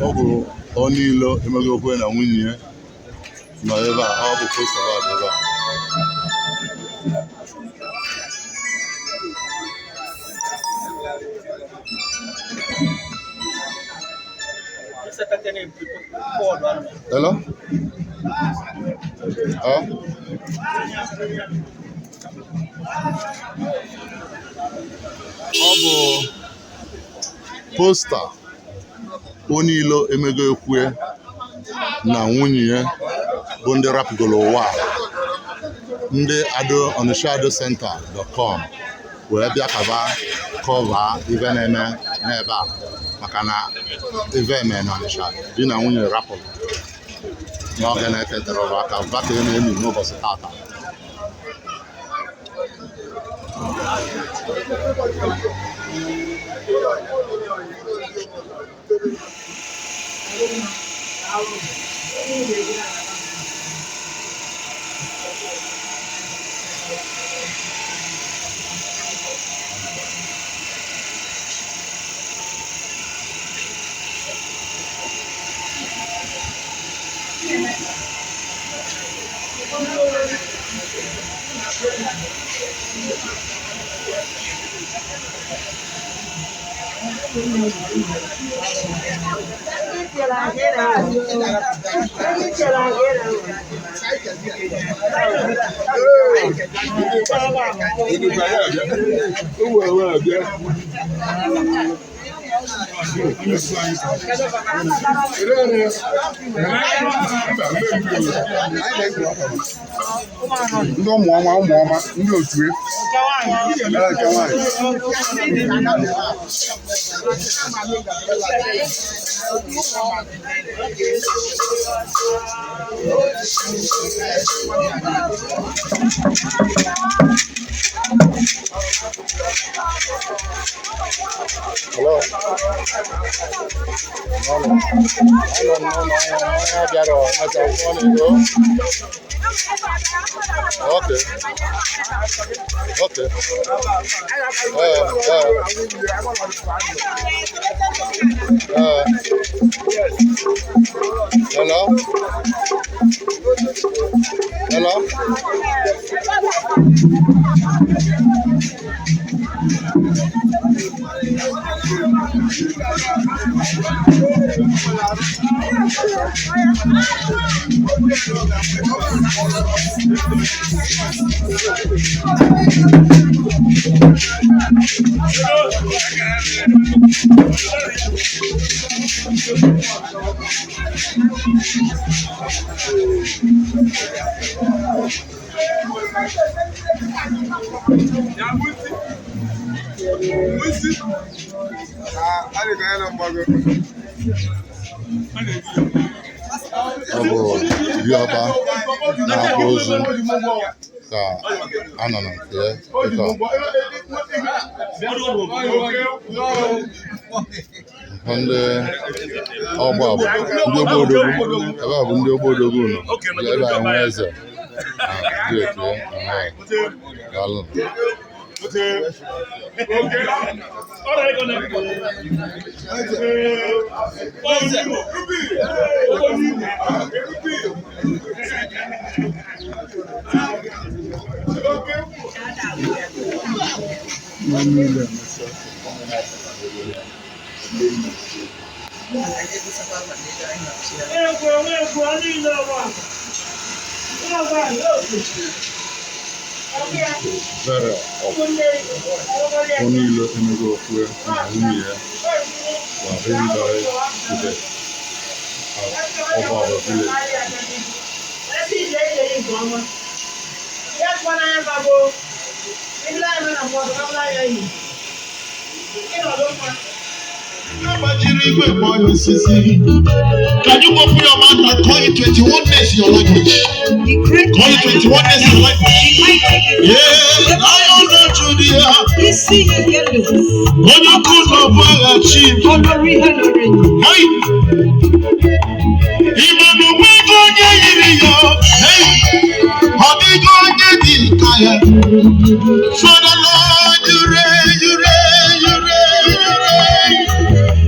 ọ bụ onye ilo emegokwe na nwunye ya nọ ebe a. Ọ bụ posta ebe a. Hello? Ọ bụ posta onye ilo emego ekwe na nwunye ya bụ ndị rapụgoro ụwa ndị onishaadocenter.com wee bịa kaba kọva ive na-eme n'ebe a maka na ive eme na Ọnịsha di na nwunye rapụrụ n'oge na-eketara ọba aka vaka na-emi n'ụbọchị tata. Ndị ụmụọma ndị otu Hello. Okay. Hello. Ọ bụ diọkpa na-akpụ ozu ka a nọ na nke ya ndị ọgba bụ ndị ogbodogwu ebe a bụ ndị ogbodogwu nọ ebe a nwe eze dị otu daalụ. Onye ilo emego okwe na nwunye ya were very today at Obawa village. Can you open your mouth and call it 21 days in your language? Call it 21 days in your language. Yeah, Lion of Judea. When you could not buy a sheep. Hey. Even the way go get hey. How they go get the kaya. For the Lord, you reign, you reign, you reign, you reign.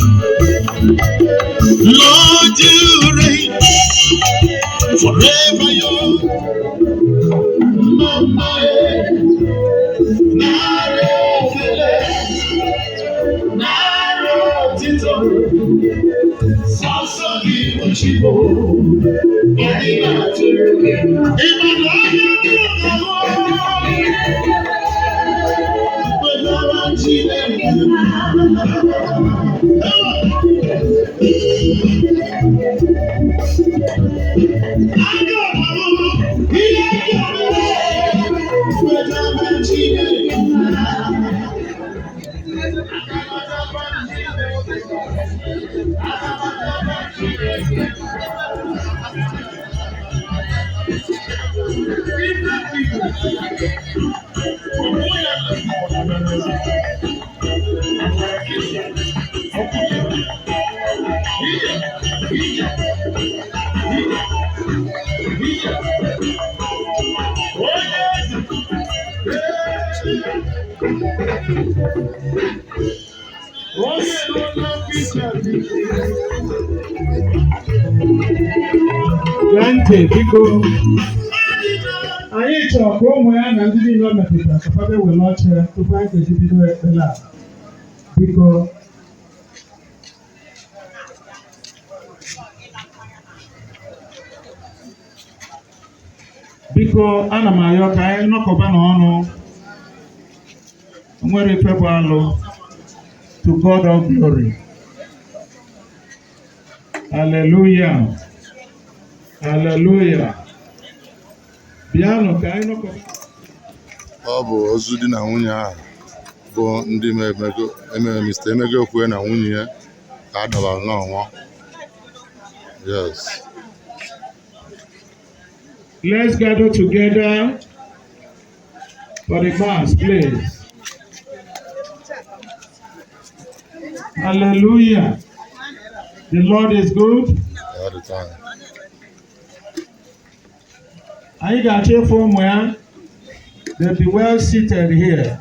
Plenty people. Anyị chọrọ ka ụmụ ya na ndị niile o metụtara ka ha were ọchị tupu anyị ga-eji bido ekpere a. Biko. Biko ana m arịọ ka anyị nọkọba n'ọnụ. Nwere ife bụ alụ. To God of glory. Hallelujah. Hallelujah. Bịanụ ka anyị nọkọba. Ọ bụ ozu di na nwunye ahụ bụ ndị Mr. Emegokwe na nwunye ya ka a dọbara n'ọnwụ. Yes. Let's gather together for the mass, please. Hallelujah. The Lord is good. All the time. Anyị ga-achọ ịfụ ụmụ ya. They'll be well seated here.